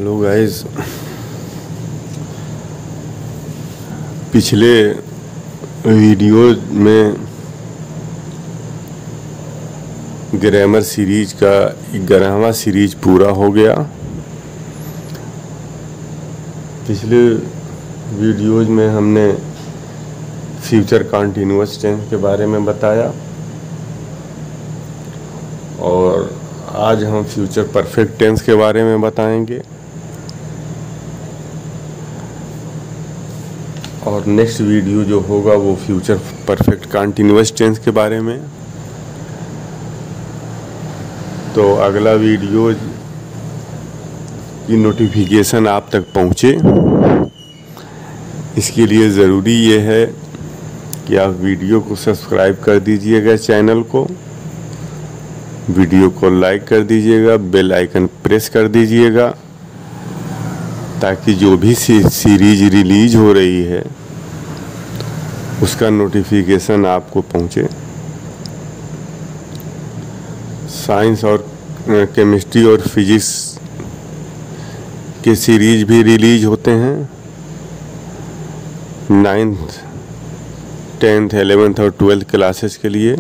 Hello guys. पिछले video में grammar series का 11वां सीरीज पूरा हो गया। पिछले वीडियोज में हमने फ्यूचर कंटीन्यूअस टेंस के बारे में बताया और आज हम फ्यूचर परफेक्ट टेंस के बारे में बताएंगे और नेक्स्ट वीडियो जो होगा वो फ्यूचर परफेक्ट कंटीन्यूअस टेंस के बारे में। तो अगला वीडियो की नोटिफिकेशन आप तक पहुँचे, इसके लिए ज़रूरी ये है कि आप वीडियो को सब्सक्राइब कर दीजिएगा, चैनल को, वीडियो को लाइक कर दीजिएगा, बेल आइकन प्रेस कर दीजिएगा ताकि जो भी सीरीज रिलीज हो रही है उसका नोटिफिकेशन आपको पहुंचे। साइंस और केमिस्ट्री और फिजिक्स के सीरीज भी रिलीज होते हैं 9th, 10th, 11th और 12th क्लासेस के लिए।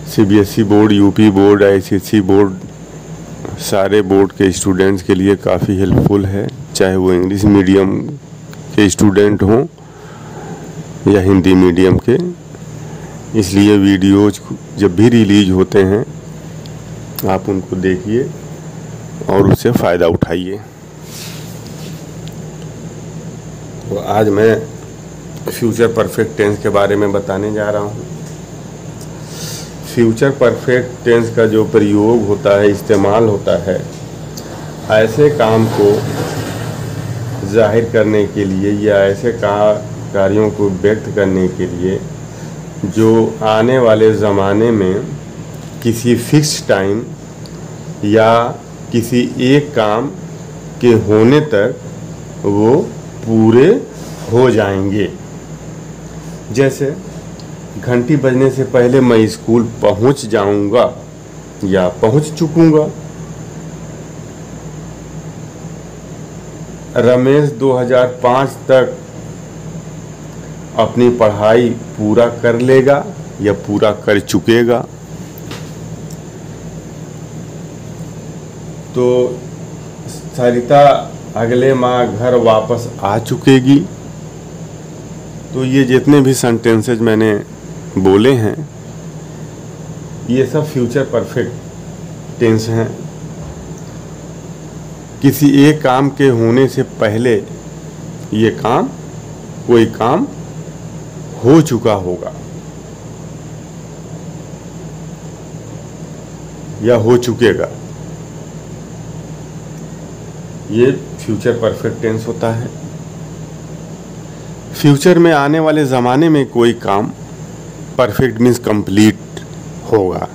CBSE board, UP board, ICSE board, सारे बोर्ड के स्टूडेंट्स के लिए काफ़ी हेल्पफुल है, चाहे वो इंग्लिश मीडियम के स्टूडेंट हों या हिंदी मीडियम के। इसलिए वीडियोज जब भी रिलीज होते हैं आप उनको देखिए और उससे फ़ायदा उठाइए। तो आज मैं फ्यूचर परफेक्ट टेंस के बारे में बताने जा रहा हूँ। फ्यूचर परफेक्ट टेंस का जो प्रयोग होता है, इस्तेमाल होता है ऐसे काम को जाहिर करने के लिए या ऐसे कार्यों को व्यक्त करने के लिए जो आने वाले ज़माने में किसी फिक्स टाइम या किसी एक काम के होने तक वो पूरे हो जाएंगे। जैसे घंटी बजने से पहले मैं स्कूल पहुंच जाऊंगा या पहुंच चुकूंगा। रमेश 2005 तक अपनी पढ़ाई पूरा कर लेगा या पूरा कर चुकेगा। तो सरिता अगले माह घर वापस आ चुकेगी। तो ये जितने भी सेंटेंसेज मैंने बोले हैं ये सब फ्यूचर परफेक्ट टेंस हैं। किसी एक काम के होने से पहले ये काम, कोई काम हो चुका होगा या हो चुकेगा, ये फ्यूचर परफेक्ट टेंस होता है। फ्यूचर में आने वाले ज़माने में कोई काम परफेक्ट मीन्स कंप्लीट होगा।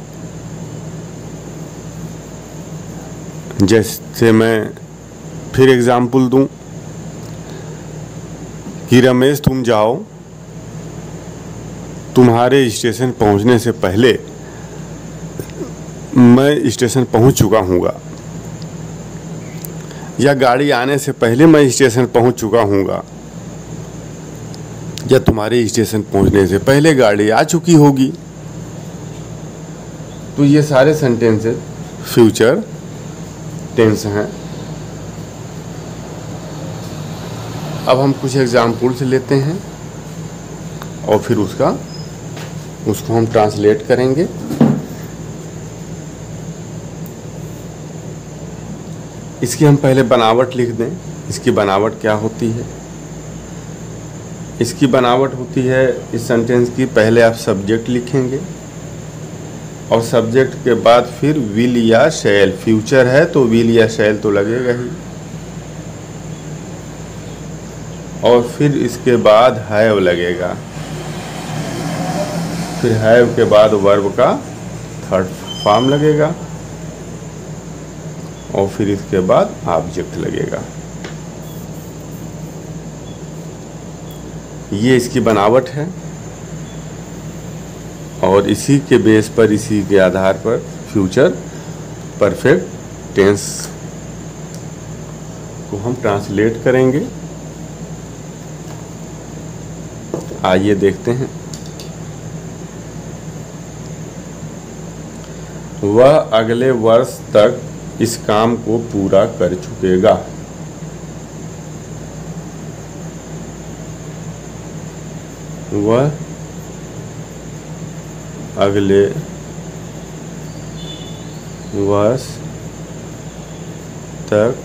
जैसे मैं फिर एग्जाम्पल दूं कि रमेश तुम जाओ, तुम्हारे स्टेशन पहुंचने से पहले मैं स्टेशन पहुंच चुका हूँगा, या गाड़ी आने से पहले मैं स्टेशन पहुंच चुका हूँगा, या तुम्हारे स्टेशन पहुंचने से पहले गाड़ी आ चुकी होगी। तो ये सारे सेंटेंसेस फ्यूचर टेंस हैं। अब हम कुछ एग्जाम्पल्स लेते हैं और फिर उसको हम ट्रांसलेट करेंगे। इसकी हम पहले बनावट लिख दें। इसकी बनावट क्या होती है? इसकी बनावट होती है इस सेंटेंस की, पहले आप सब्जेक्ट लिखेंगे और सब्जेक्ट के बाद फिर विल या शैल। फ्यूचर है तो विल या शैल तो लगेगा ही, और फिर इसके बाद हैव लगेगा। फिर हैव के बाद वर्ब का थर्ड फॉर्म लगेगा और फिर इसके बाद ऑब्जेक्ट लगेगा। ये इसकी बनावट है और इसी के बेस पर, इसी के आधार पर फ्यूचर परफेक्ट टेंस को हम ट्रांसलेट करेंगे। आइए देखते हैं। वह अगले वर्ष तक इस काम को पूरा कर चुकेगा। वह अगले वर्ष तक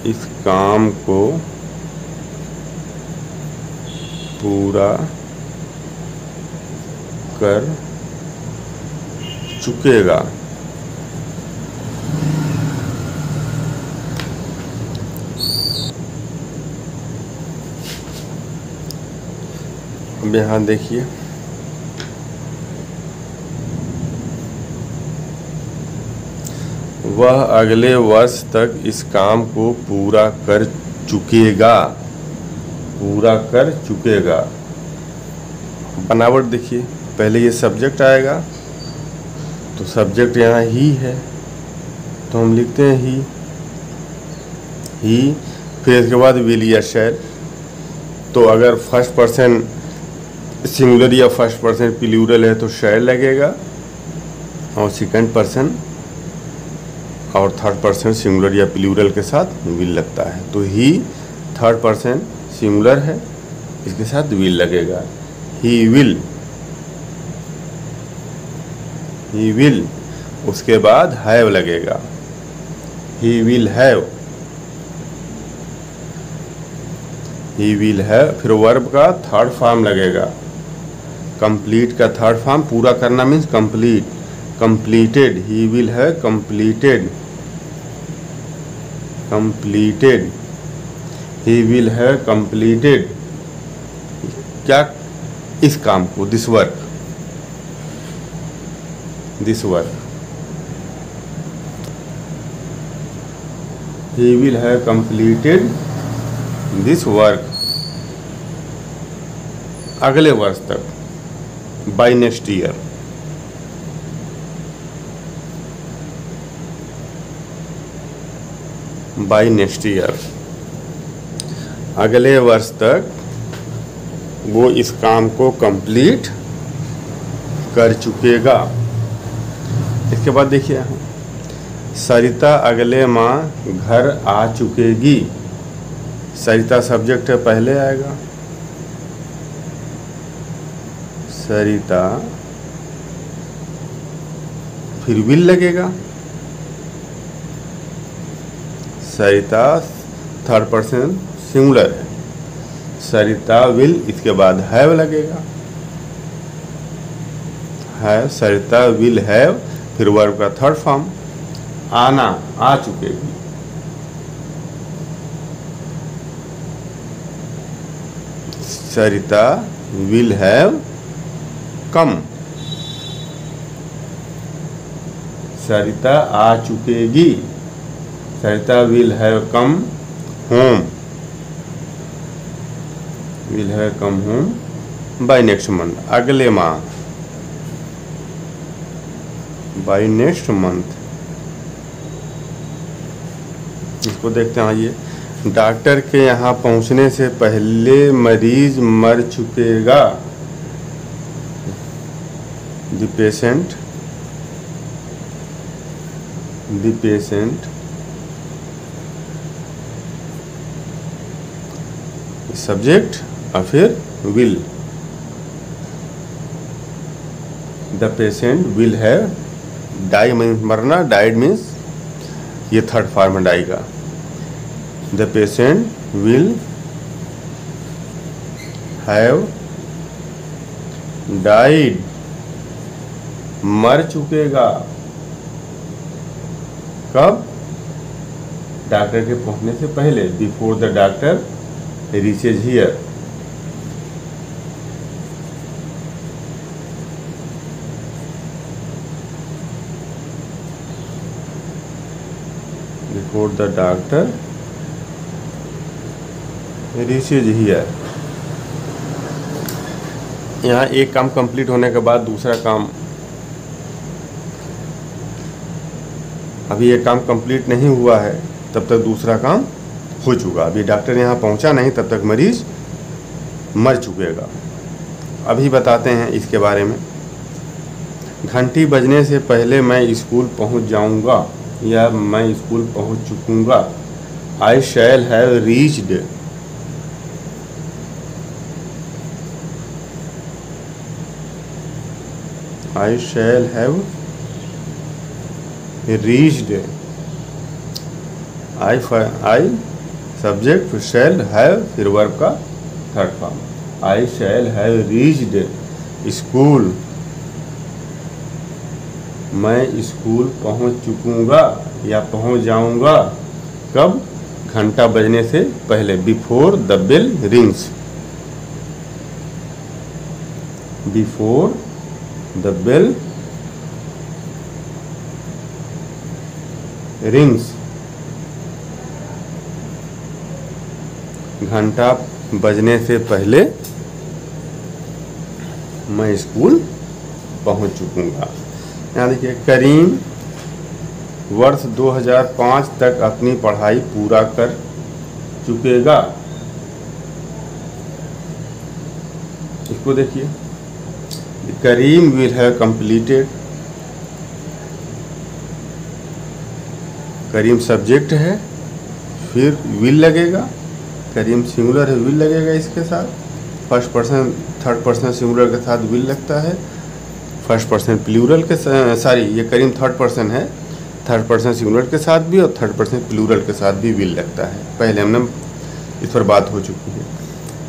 इस काम को पूरा कर चुकेगा। अब यहाँ देखिए, वह अगले वर्ष तक इस काम को पूरा कर चुकेगा। पूरा कर चुकेगा। बनावट देखिए, पहले ये सब्जेक्ट आएगा तो सब्जेक्ट यहाँ ही है तो हम लिखते हैं ही। फिर इसके बाद विल या शैल। तो अगर फर्स्ट पर्सन सिंगुलर या फर्स्ट पर्सन प्लूरल है तो शैल लगेगा, और सेकंड पर्सन और थर्ड पर्सन सिंगुलर या प्लूरल के साथ विल लगता है। तो ही थर्ड पर्सन सिंगुलर है, इसके साथ विल लगेगा। ही विल, उसके बाद हैव लगेगा। ही विल हैव, फिर वर्ब का थर्ड फॉर्म लगेगा। कंप्लीट का थर्ड फॉर्म, पूरा करना means complete. Completed, he will have completed. He will have completed क्या? इस काम को, this work. He will have completed this work अगले वर्ष तक, by next year। अगले वर्ष तक वो इस काम को कंप्लीट कर चुकेगा। इसके बाद देखिए, सरिता अगले माह घर आ चुकेगी। सरिता सब्जेक्ट है, पहले आएगा। सरिता, फिर विल लगेगा। सरिता थर्ड पर्सन सिंगुलर है। सरिता विल, इसके बाद हैव लगेगा। हैव, सरिता विल हैव, फिर वर्ब का थर्ड फॉर्म आना, आ चुकेगी। Sarita will have come. Sarita आ चुकेगी। Sarita will have come home. Will have come home by next month, अगले माह, बाय नेक्स्ट मंथ। इसको देखते हैं। आइए, डॉक्टर के यहाँ पहुँचने से पहले मरीज मर चुकेगा। द पेशेंट सब्जेक्ट और फिर will. The patient will have die means मरना, डाइड मीन्स ये थर्ड फॉर्म है डाई का। The patient will have died, मर चुकेगा। कब? डॉक्टर के पहुंचने से पहले, before the doctor reaches here. Before the doctor reaches here. यहाँ एक काम कंप्लीट होने के बाद दूसरा काम अभी ये काम कंप्लीट नहीं हुआ है तब तक दूसरा काम हो चुका। अभी डॉक्टर यहाँ पहुँचा नहीं तब तक मरीज मर चुकेगा। अभी बताते हैं इसके बारे में। घंटी बजने से पहले मैं स्कूल पहुँच जाऊँगा या मैं स्कूल पहुँच चुकूँगा। I shall have reached. I shall have reached. I subject shall have फिर वर्ब का third form. I shall have reached school. मैं स्कूल पहुंच चुकूंगा या पहुंच जाऊंगा। कब? घंटा बजने से पहले, before the bell rings. Before the bell rings। घंटा बजने से पहले मैं स्कूल पहुंच चुकूंगा। यहाँ देखिए, करीम वर्ष 2005 तक अपनी पढ़ाई पूरा कर चुकेगा। इसको देखिए, Karim will have completed. Karim subject है, फिर विल लगेगा। करीम सिंगुलर है, विल लगेगा इसके साथ। First person third person singular के साथ विल लगता है। फर्स्ट पर्सन प्लूरल के सॉरी, ये करीम थर्ड पर्सन है, थर्ड पर्सन सिंगुलर के साथ भी और थर्ड पर्सन प्लूरल के साथ भी विल लगता है। पहले हमने इस पर बात हो चुकी है।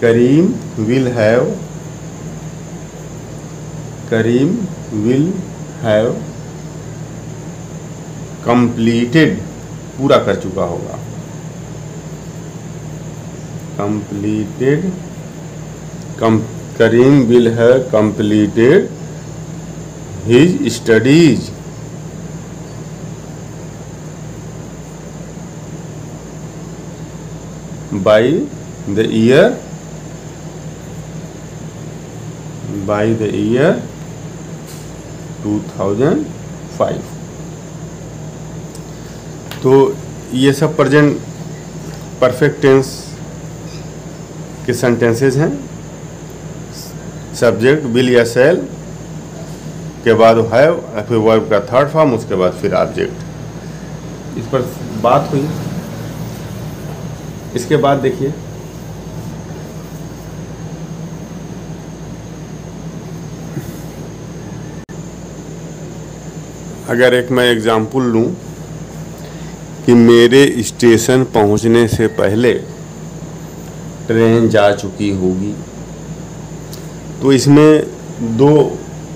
Karim will have, Karim will have completed, पूरा कर चुका होगा। Completed, Karim will have completed his studies by the year, by the year 2005। तो ये सब प्रेजेंट परफेक्ट टेंस के सेंटेंसेस हैं। सब्जेक्ट विल या शैल के बाद हैव, फिर वर्ब का थर्ड फॉर्म, उसके बाद फिर ऑब्जेक्ट। इस पर बात हुई। इसके बाद देखिए, अगर एक मैं एग्जाम्पल लूँ कि मेरे स्टेशन पहुँचने से पहले ट्रेन जा चुकी होगी, तो इसमें दो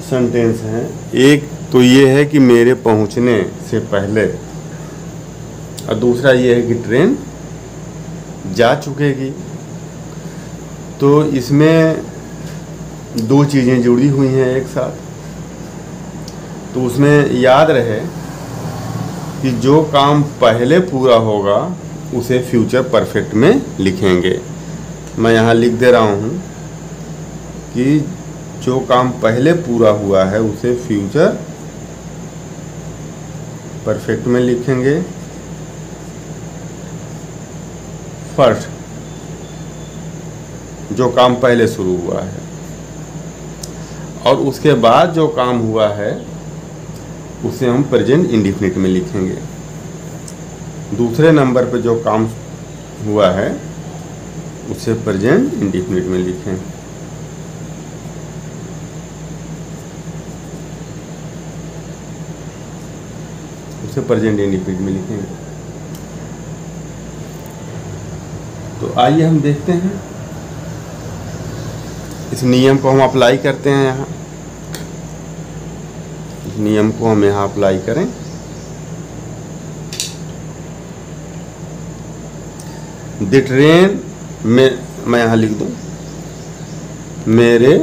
सेंटेंस हैं। एक तो ये है कि मेरे पहुँचने से पहले, और दूसरा ये है कि ट्रेन जा चुकेगी। तो इसमें दो चीज़ें जुड़ी हुई हैं एक साथ। तो उसमें याद रहे कि जो काम पहले पूरा होगा उसे फ्यूचर परफेक्ट में लिखेंगे। मैं यहाँ लिख दे रहा हूँ कि जो काम पहले पूरा हुआ है उसे फ्यूचर परफेक्ट में लिखेंगे। फर्स्ट, जो काम पहले शुरू हुआ है, और उसके बाद जो काम हुआ है उसे हम प्रेजेंट इंडेफिनिट में लिखेंगे। दूसरे नंबर पे जो काम हुआ है उसे प्रेजेंट इंडेफिनिट में लिखें। उसे प्रेजेंट इंडेफिनिट में लिखेंगे। तो आइए हम देखते हैं, इस नियम को हम अप्लाई करते हैं। यहाँ इस नियम को हम यहाँ अप्लाई करें। द ट्रेन में मैं यहाँ लिख दूँ, मेरे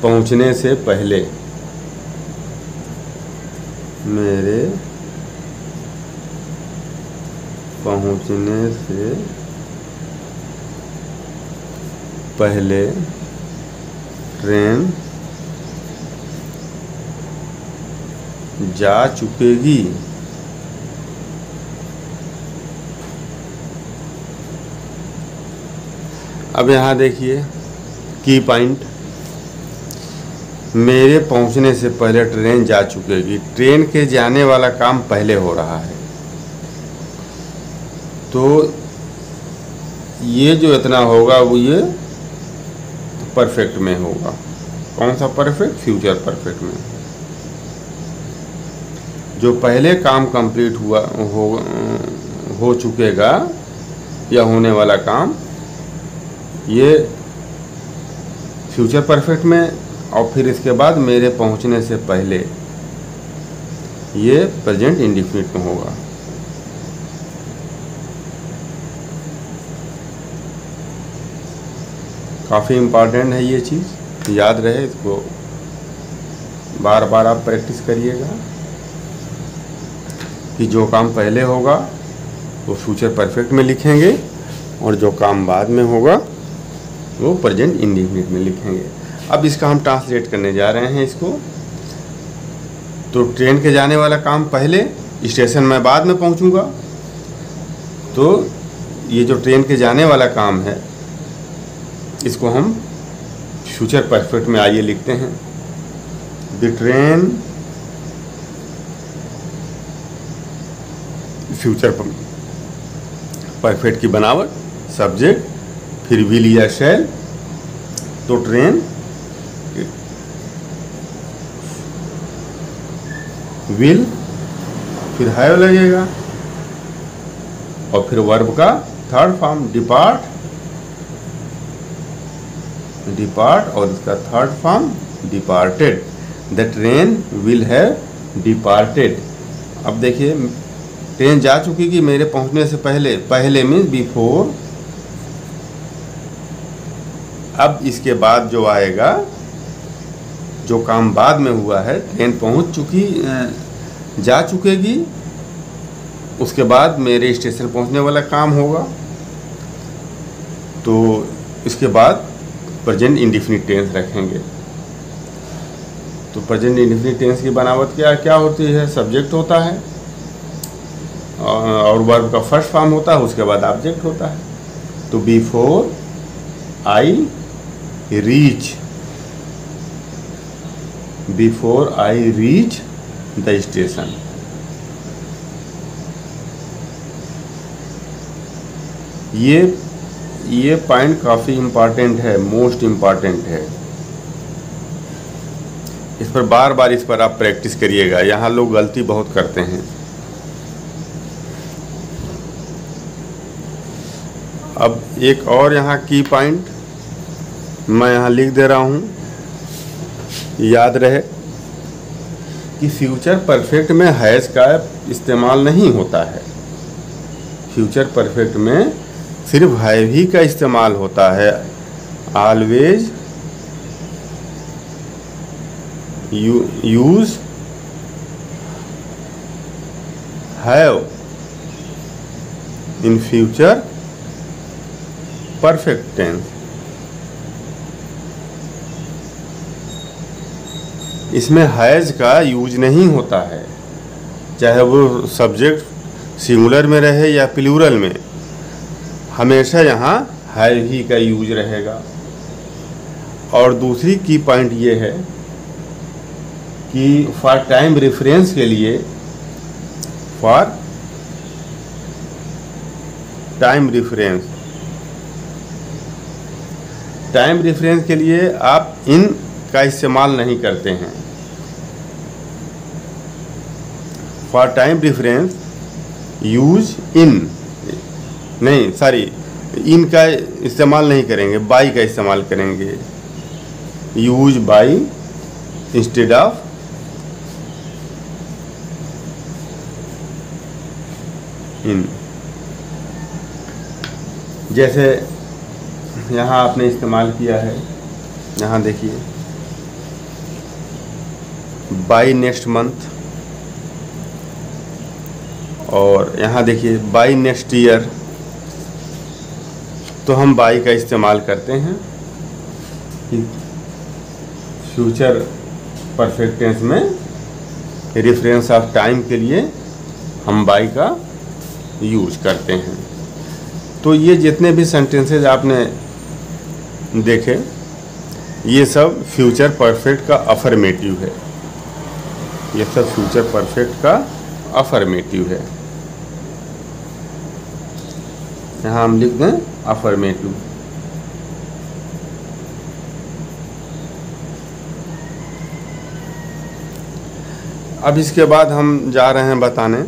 पहुँचने से पहले, मेरे पहुँचने से पहले ट्रेन जा चुकेगी। अब यहाँ देखिए की पॉइंट, मेरे पहुँचने से पहले ट्रेन जा चुकेगी। ट्रेन के जाने वाला काम पहले हो रहा है, तो ये जो इतना होगा वो ये परफेक्ट में होगा। कौन सा परफेक्ट? फ्यूचर परफेक्ट में। जो पहले काम कंप्लीट हो चुकेगा या होने वाला काम, ये फ्यूचर परफेक्ट में, और फिर इसके बाद मेरे पहुंचने से पहले ये प्रेजेंट इंडेफिनिट में होगा। काफ़ी इम्पॉर्टेंट है ये चीज़, याद रहे, इसको बार बार आप प्रैक्टिस करिएगा कि जो काम पहले होगा वो फ्यूचर परफेक्ट में लिखेंगे और जो काम बाद में होगा वो प्रेजेंट इंडेफिनिट में लिखेंगे। अब इसका हम ट्रांसलेट करने जा रहे हैं इसको। तो ट्रेन के जाने वाला काम पहले, स्टेशन में बाद में पहुंचूंगा, तो ये जो ट्रेन के जाने वाला काम है इसको हम फ्यूचर परफेक्ट में आइए लिखते हैं। द ट्रेन, फ्यूचर परफेक्ट की बनावट, सब्जेक्ट, फिर विल या शैल, तो ट्रेन विल, फिर हैव लगेगा, और फिर वर्ब का थर्ड फॉर्म डिपार्ट, और इसका third form departed. The train will have departed. अब देखिए ट्रेन जा चुकी कि मेरे पहुंचने से पहले, पहले मीन्स बिफोर। अब इसके बाद जो आएगा, जो काम बाद में हुआ है, ट्रेन पहुंच चुकी, जा चुकेगी, उसके बाद मेरे स्टेशन पहुंचने वाला काम होगा, तो इसके बाद प्रेजेंट इंडेफिनिट टेंस रखेंगे। तो प्रेजेंट इंडेफिनिट टेंस की बनावट क्या होती है? सब्जेक्ट होता है और वर्ब का फर्स्ट फॉर्म होता है, उसके बाद ऑब्जेक्ट होता है। तो before I reach, before I reach the station. ये पॉइंट काफ़ी इम्पॉर्टेंट है, मोस्ट इम्पॉर्टेंट है। इस पर बार बार इस पर आप प्रैक्टिस करिएगा। यहाँ लोग गलती बहुत करते हैं। अब एक और यहाँ की पॉइंट मैं यहाँ लिख दे रहा हूँ, याद रहे कि फ्यूचर परफेक्ट में हैज़ का इस्तेमाल नहीं होता है। फ्यूचर परफेक्ट में सिर्फ हैव ही का इस्तेमाल होता है। Always use have in future perfect tense. इसमें हैज़ का यूज नहीं होता है, चाहे वो सब्जेक्ट सिंगुलर में रहे या प्लूरल में, हमेशा यहाँ हैव ही का यूज रहेगा। और दूसरी की पॉइंट ये है कि फॉर टाइम रेफरेंस के लिए, फॉर टाइम रेफरेंस के लिए आप इन का इस्तेमाल नहीं करते हैं। For time reference use in, नहीं सॉरी, इन का इस्तेमाल नहीं करेंगे, बाई का इस्तेमाल करेंगे। यूज बाई इंस्टेड ऑफ इन। जैसे यहाँ आपने इस्तेमाल किया है, यहाँ देखिए बाई नेक्स्ट मंथ, और यहाँ देखिए बाई नेक्स्ट ईयर। तो हम बाई का इस्तेमाल करते हैं कि फ्यूचर परफेक्ट टेंस में रेफरेंस ऑफ टाइम के लिए हम बाई का यूज करते हैं। तो ये जितने भी सेंटेंसेज आपने देखें, ये सब फ्यूचर परफेक्ट का अफर्मेटिव है। ये सब फ्यूचर परफेक्ट का अफर्मेटिव है। यहाँ हम लिख दें अफर्मेटिव। अब इसके बाद हम जा रहे हैं बताने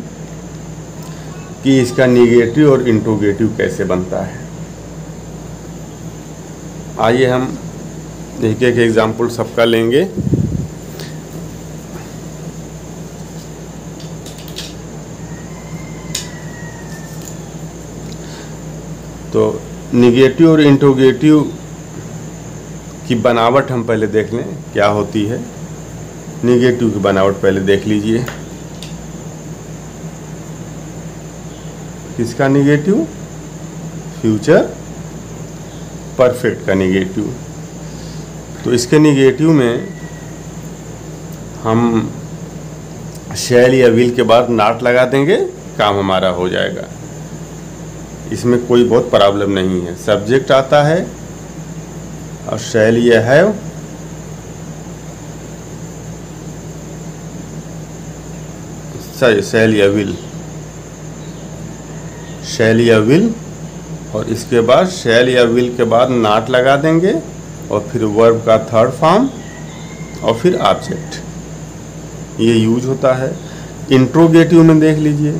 कि इसका निगेटिव और इंट्रोगेटिव कैसे बनता है। आइए हम एक एक एग्जाम्पल सबका लेंगे। तो निगेटिव और इंट्रोगेटिव की बनावट हम पहले देख लें क्या होती है। निगेटिव की बनावट पहले देख लीजिए। किसका निगेटिव? फ्यूचर परफेक्ट का निगेटिव। तो इसके निगेटिव में हम शैल या विल के बाद नॉट लगा देंगे, काम हमारा हो जाएगा। इसमें कोई बहुत प्रॉब्लम नहीं है। सब्जेक्ट आता है और शैल या हैव, शैल या विल, शैल या विल, और इसके बाद शैल या विल के बाद नॉट लगा देंगे और फिर वर्ब का थर्ड फॉर्म और फिर ऑब्जेक्ट। ये यूज होता है। इंट्रोगेटिव में देख लीजिए।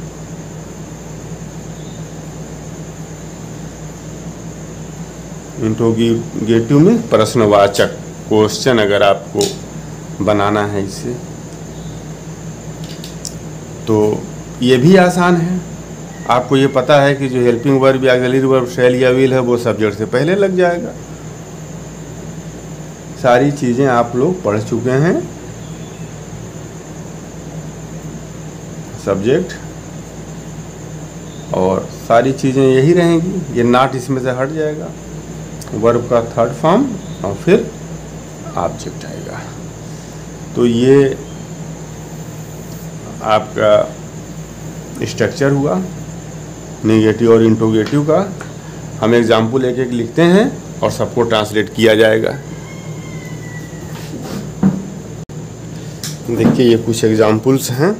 इंट्रोगेटिव में प्रश्नवाचक, क्वेश्चन अगर आपको बनाना है इससे, तो ये भी आसान है। आपको ये पता है कि जो हेल्पिंग वर्ब या ऑक्सिलरी वर्ब शैल या विल है वो सब्जेक्ट से पहले लग जाएगा। सारी चीज़ें आप लोग पढ़ चुके हैं। सब्जेक्ट और सारी चीज़ें यही रहेंगी। ये नॉट इसमें से हट जाएगा, वर्ब का थर्ड फॉर्म और फिर ऑब्जेक्ट आएगा। तो ये आपका स्ट्रक्चर हुआ निगेटिव और इंट्रोगेटिव का। हम एग्जाम्पल एक एक लिखते हैं और सबको ट्रांसलेट किया जाएगा। देखिए ये कुछ एग्जाम्पल्स हैं,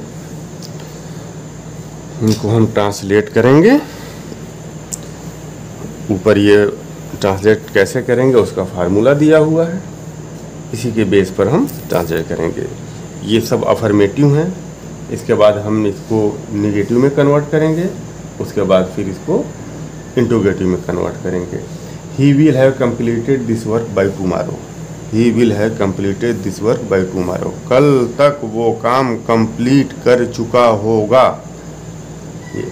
इनको हम ट्रांसलेट करेंगे। ऊपर ये ट्रांसलेट कैसे करेंगे उसका फार्मूला दिया हुआ है, इसी के बेस पर हम ट्रांसलेट करेंगे। ये सब अफर्मेटिव हैं। इसके बाद हम इसको निगेटिव में कन्वर्ट करेंगे, उसके बाद फिर इसको इंट्रोगेटिव में कन्वर्ट करेंगे। He will have completed this work by tomorrow. He will have completed this work by tomorrow. कल तक वो काम कंप्लीट कर चुका होगा। ये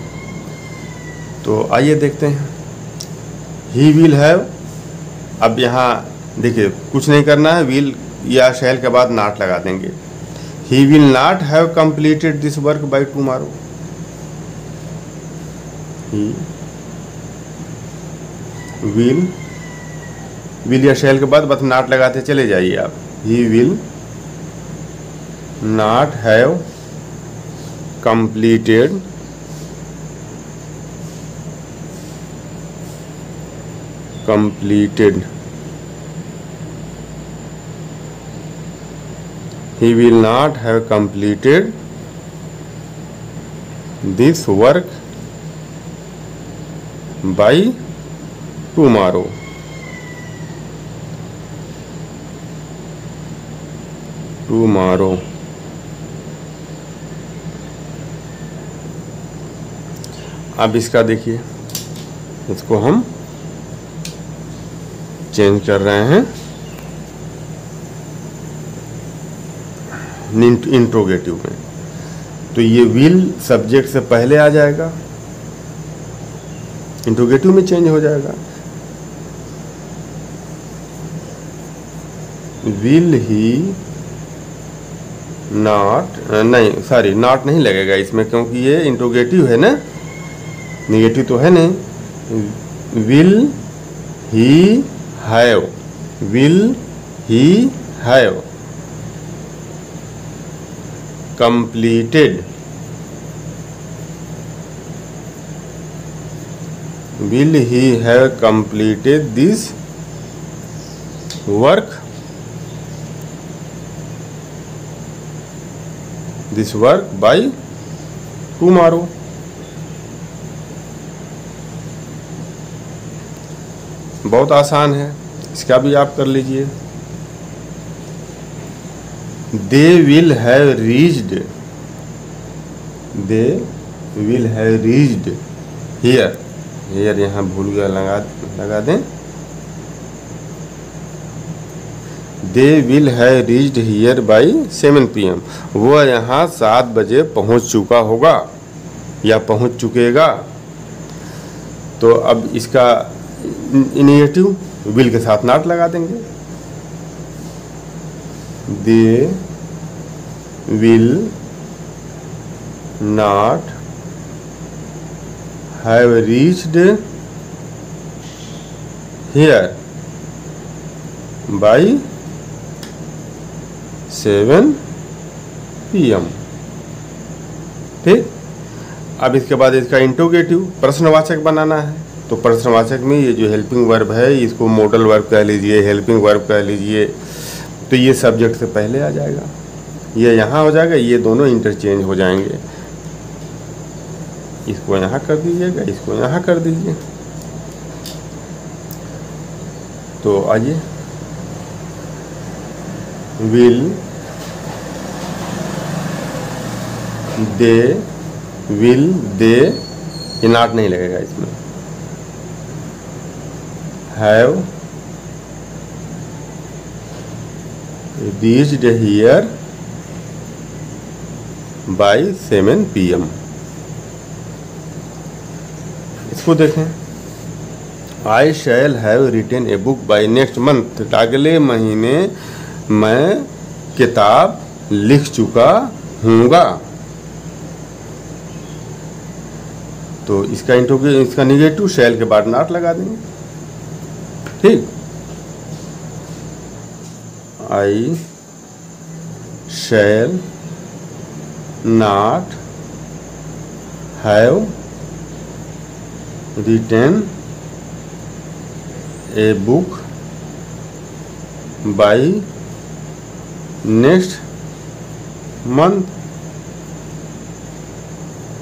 तो आइए देखते हैं। ही विल हैव, अब यहाँ देखिए कुछ नहीं करना है, विल या शैल के बाद नॉट लगा देंगे। He will not have completed this work by tomorrow. He will या शैल के बाद बस नॉट लगाते चले जाइए आप। He will not have completed he will not have completed this work by tomorrow. अब इसका देखिए, इसको हम चेंज कर रहे हैं इंट्रोगेटिव में। तो ये विल सब्जेक्ट से पहले आ जाएगा, इंट्रोगेटिव में चेंज हो जाएगा। विल ही नॉट, नहीं सॉरी नॉट नहीं लगेगा इसमें, क्योंकि ये इंट्रोगेटिव है ना, निगेटिव तो है नहीं। Will he have, will he have completed, will he have completed this work this work by tomorrow. बहुत आसान है, इसका भी आप कर लीजिए। They will have reached, they will have reached here, here यहाँ भूल गया, लगा दें। They will have reached here by 7 PM, वो यहाँ 7 बजे पहुँच चुका होगा या पहुँच चुकेगा। तो अब इसका इनिशिएटिव विल के साथ नॉट लगा देंगे। They will not have reached here by 7 PM। ठीक, अब इसके बाद इसका इंटरोगेटिव प्रश्नवाचक बनाना है। तो प्रश्नवाचक में ये जो हेल्पिंग वर्ब है इसको मॉडल वर्ब कह लीजिए, हेल्पिंग वर्ब कह लीजिए। तो ये सब्जेक्ट से पहले आ जाएगा, ये यहाँ हो जाएगा, ये दोनों इंटरचेंज हो जाएंगे। इसको यहाँ कर दीजिएगा, इसको यहाँ कर दीजिए। तो आइए, विल दे, विल दे, ये नॉट नहीं लगेगा इसमें। Have reached here by 7 PM। इसको देखें, I shall have written a book by next month, अगले महीने मैं किताब लिख चुका हूँगा। तो इसका इसका निगेटिव शैल के बाद नॉट लगा देंगे। ठीक, I shall not have written a book by next month,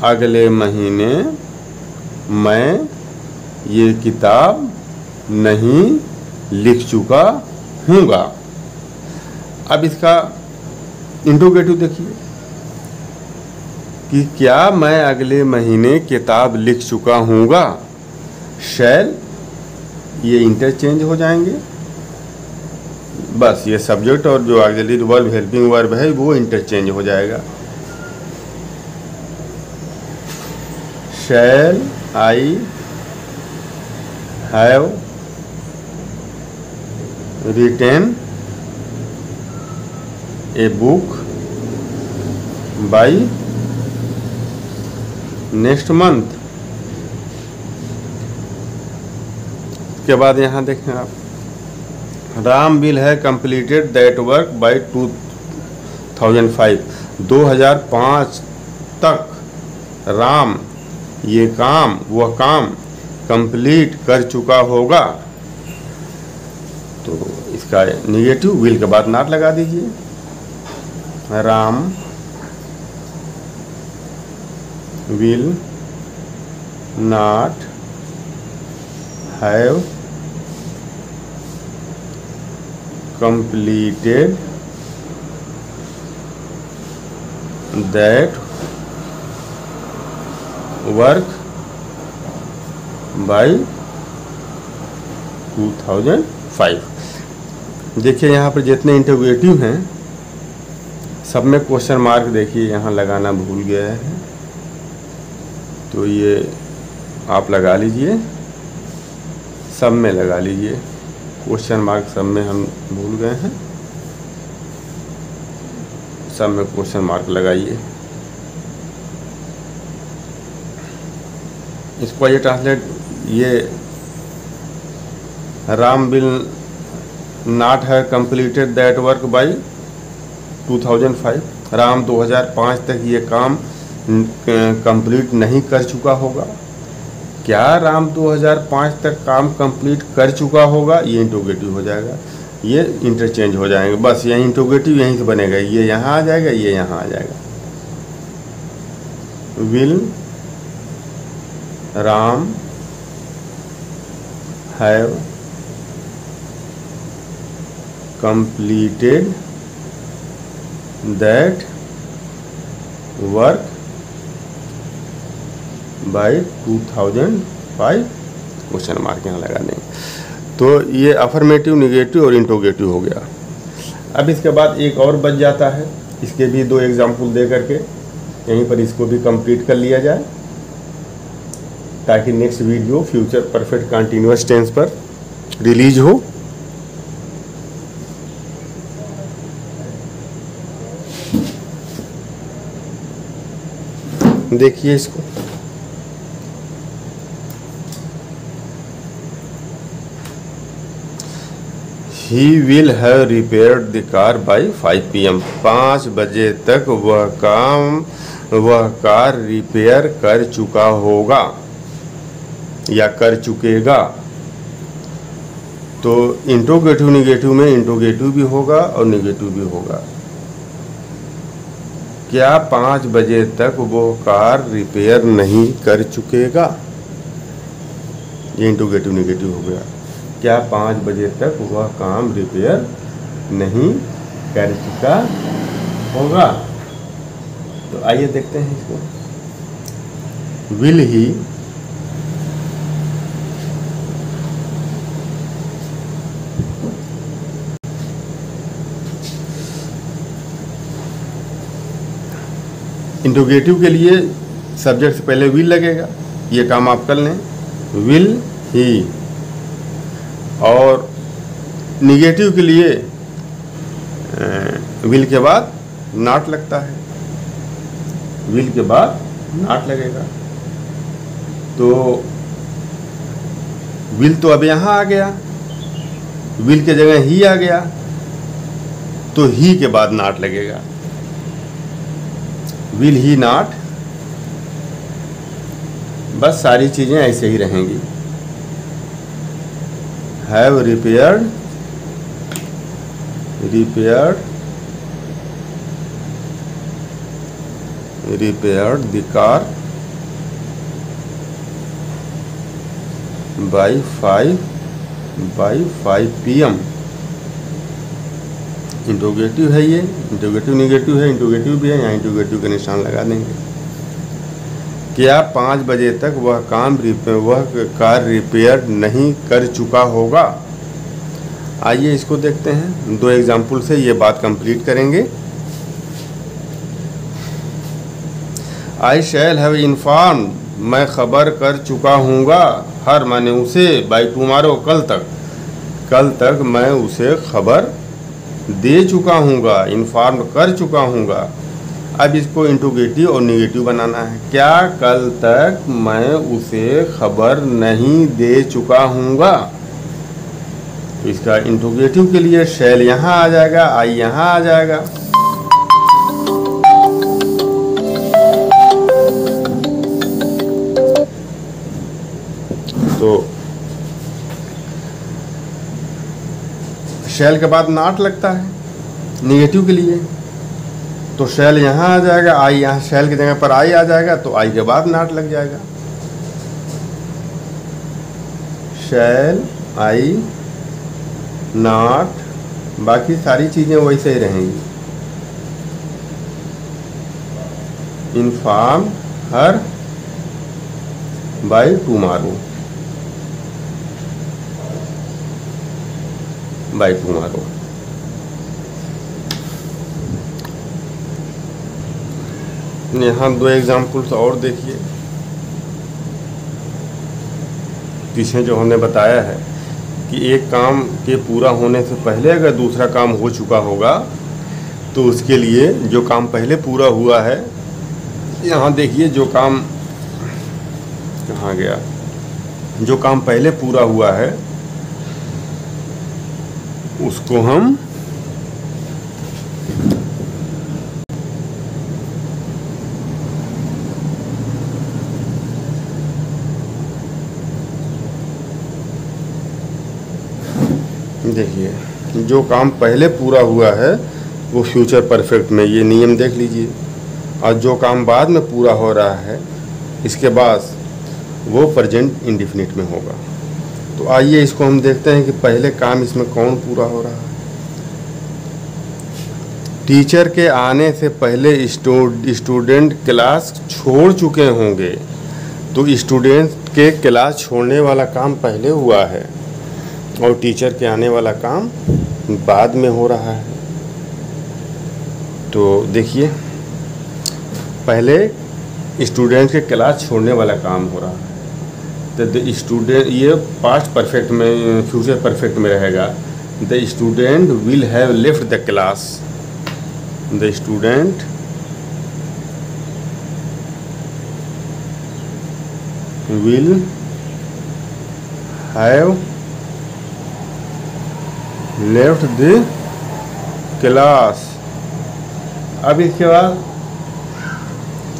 अगले महीने मैं ये किताब नहीं लिख चुका हूँगा। अब इसका इंटरोगेटिव देखिए कि क्या मैं अगले महीने किताब लिख चुका हूँगा। शैल ये इंटरचेंज हो जाएंगे, बस ये सब्जेक्ट और जो ऑक्सिलरी वर्ब हेल्पिंग वर्ब है वो इंटरचेंज हो जाएगा। Shall I have written a book by next month. के बाद यहाँ देखें आप, Ram will have completed that work by 2005, 2005 तक राम ये काम वह काम कंप्लीट कर चुका होगा। तो इसका निगेटिव विल के बाद नॉट लगा दीजिए। Ram will not have completed that work by 2005। देखिए यहाँ पर जितने इंटरोगेटिव हैं सब में क्वेश्चन मार्क देखिए यहाँ लगाना भूल गया है, तो ये आप लगा लीजिए, सब में लगा लीजिए। क्वेश्चन मार्क सब में हम भूल गए हैं, सब में क्वेश्चन मार्क लगाइए। इसको ये ट्रांसलेट, ये Ram will not have completed that work by 2005, Ram 2005 तक ये काम कंप्लीट नहीं कर चुका होगा। क्या राम 2005 तक काम कंप्लीट कर चुका होगा, ये इंटरोगेटिव हो जाएगा। ये इंटरचेंज हो जाएंगे, बस यही इंट्रोगेटिव यहीं से बनेगा, ये यहाँ आ जाएगा, ये यहाँ आ जाएगा। Will Ram have completed that work by 2005, question mark यहाँ लगा देंगे। तो ये अफर्मेटिव, निगेटिव और इंट्रोगेटिव हो गया। अब इसके बाद एक और बच जाता है, इसके भी 2 एग्जाम्पल दे करके यहीं पर इसको भी कंप्लीट कर लिया जाए, ताकि next video future perfect continuous tense पर रिलीज हो। देखिए इसको, He will have repaired the car by 5 PM। 5 बजे तक वह कार रिपेयर कर चुका होगा या कर चुकेगा। तो इंट्रोगेटिव निगेटिव में इंट्रोगेटिव भी होगा और निगेटिव भी होगा। क्या 5 बजे तक वो कार रिपेयर नहीं कर चुकेगा, ये इंट्रोगेटिव निगेटिव हो गया। क्या 5 बजे तक वह काम रिपेयर नहीं कर चुका होगा। तो आइए देखते हैं इसको। विल ही इंट्रोगेटिव के लिए सब्जेक्ट से पहले विल लगेगा, ये काम आप कर लें, विल ही। और निगेटिव के लिए विल के बाद नॉट लगता है, विल के बाद नॉट लगेगा। तो विल तो अब यहाँ आ गया, विल के जगह ही आ गया, तो ही के बाद नॉट लगेगा, विल ही नॉट। बस सारी चीजें ऐसे ही रहेंगी। Have repaired the car by 5 PM। Interrogative है, ये इंट्रोगेटिव निगेटिव है, इंट्रोगेटिव भी है, यहाँ इंट्रोगेटिव का निशान लगा देंगे। क्या 5 बजे तक वह कार रिपेयर नहीं कर चुका होगा। आइए इसको देखते हैं, 2 एग्जाम्पल से ये बात कंप्लीट करेंगे। आई शैल हैव इन्फॉर्म, मैं खबर कर चुका हूँगा, हर माने उसे, बाय टुमारो कल तक मैं उसे खबर दे चुका हूँगा, इन्फॉर्म कर चुका हूँगा। अब इसको इंट्रोगेटिव और निगेटिव बनाना है। क्या कल तक मैं उसे खबर नहीं दे चुका हूँगा। तो इसका इंट्रोगेटिव के लिए शैल यहाँ आ जाएगा, आई यहाँ आ जाएगा। तो शैल के बाद नॉट लगता है निगेटिव के लिए, तो शैल यहाँ आ जाएगा, आई यहाँ, शैल की जगह पर आई आ जाएगा, तो आई के बाद नॉट लग जाएगा। शैल, आई, नॉट, बाकी सारी चीजें वैसे ही रहेंगी। Inform her by tomorrow, by tomorrow. यहाँ 2 एग्जाम्पल्स और देखिए। पीछे जो हमने बताया है कि एक काम के पूरा होने से पहले अगर दूसरा काम हो चुका होगा, तो उसके लिए जो काम पहले पूरा हुआ है, यहाँ देखिए जो काम कहाँ गया, जो काम पहले पूरा हुआ है उसको हम देखिए जो काम पहले पूरा हुआ है वो फ्यूचर परफेक्ट में, ये नियम देख लीजिए, और जो काम बाद में पूरा हो रहा है इसके बाद वो प्रेजेंट इंडेफिनिट में होगा। तो आइए इसको हम देखते हैं कि पहले काम इसमें कौन पूरा हो रहा है। टीचर के आने से पहले स्टूडेंट क्लास छोड़ चुके होंगे। तो स्टूडेंट के क्लास छोड़ने वाला काम पहले हुआ है और टीचर के आने वाला काम बाद में हो रहा है। तो देखिए, पहले स्टूडेंट के क्लास छोड़ने वाला काम हो रहा है, तो द स्टूडेंट, ये पास्ट परफेक्ट में, फ्यूचर परफेक्ट में रहेगा। The student will have left the class. The student will have left the class। अब इसके बाद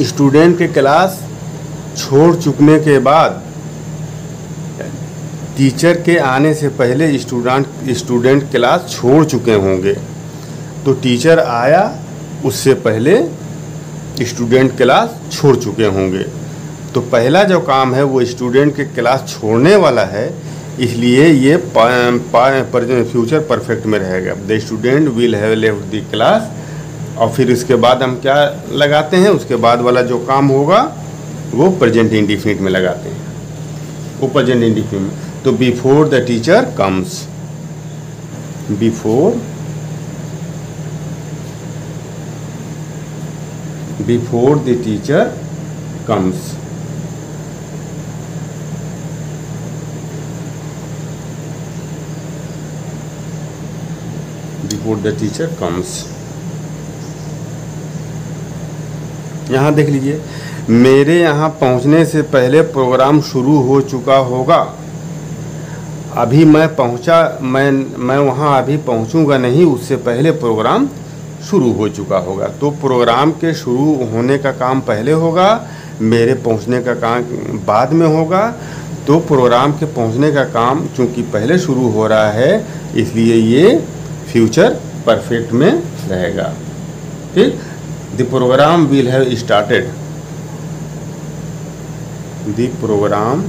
स्टूडेंट के क्लास छोड़ चुकने के बाद टीचर के आने से पहले स्टूडेंट क्लास छोड़ चुके होंगे। तो टीचर आया उससे पहले स्टूडेंट क्लास छोड़ चुके होंगे। तो पहला जो काम है वो स्टूडेंट के क्लास छोड़ने वाला है, इसलिए ये फ्यूचर परफेक्ट में रहेगा। The student will have left the class. और फिर उसके बाद हम क्या लगाते हैं, उसके बाद वाला जो काम होगा वो प्रेजेंट इंडेफिनिट में लगाते हैं, वो प्रेजेंट इंडेफिनिट में। तो before the teacher comes, before the teacher comes. Before the teacher comes. यहाँ देख लीजिए, मेरे यहाँ पहुँचने से पहले प्रोग्राम शुरू हो चुका होगा। अभी मैं पहुँचा, मैं वहाँ अभी पहुँचूँगा नहीं, उससे पहले प्रोग्राम शुरू हो चुका होगा। तो प्रोग्राम के शुरू होने का काम पहले होगा, मेरे पहुँचने का काम बाद में होगा। तो प्रोग्राम के पहुँचने का काम चूँकि पहले शुरू हो रहा है, इसलिए ये फ्यूचर परफेक्ट में रहेगा। ठीक, the programme will have started. The programme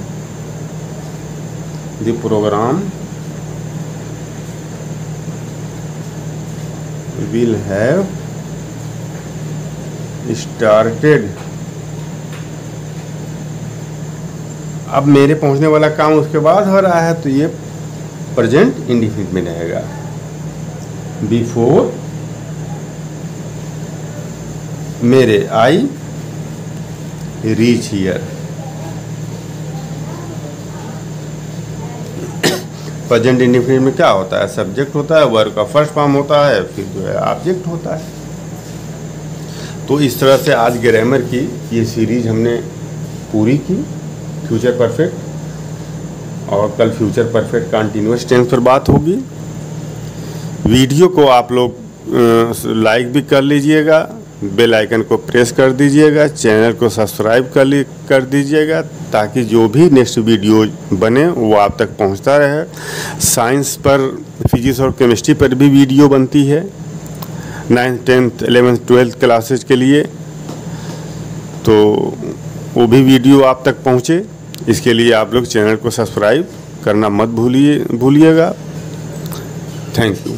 will have started. अब मेरे पहुंचने वाला काम उसके बाद हो रहा है, तो ये प्रेजेंट इंडेफिनिट में रहेगा। बिफोर मेरे I reach here. Present indefinite में क्या होता है, सब्जेक्ट होता है, वर्ब का फर्स्ट फॉर्म होता है, फिर जो है ऑब्जेक्ट होता है। तो इस तरह से आज ग्रामर की ये सीरीज हमने पूरी की, फ्यूचर परफेक्ट, और कल फ्यूचर परफेक्ट कंटिन्यूअस टेंस पर बात होगी। वीडियो को आप लोग लाइक भी कर लीजिएगा, बेल आइकन को प्रेस कर दीजिएगा, चैनल को सब्सक्राइब कर दीजिएगा, ताकि जो भी नेक्स्ट वीडियो बने वो आप तक पहुंचता रहे। साइंस पर, फिजिक्स और केमिस्ट्री पर भी वीडियो बनती है 9th 10th 11th 12th classes के लिए, तो वो भी वीडियो आप तक पहुंचे, इसके लिए आप लोग चैनल को सब्सक्राइब करना मत भूलिएगा। Thank you.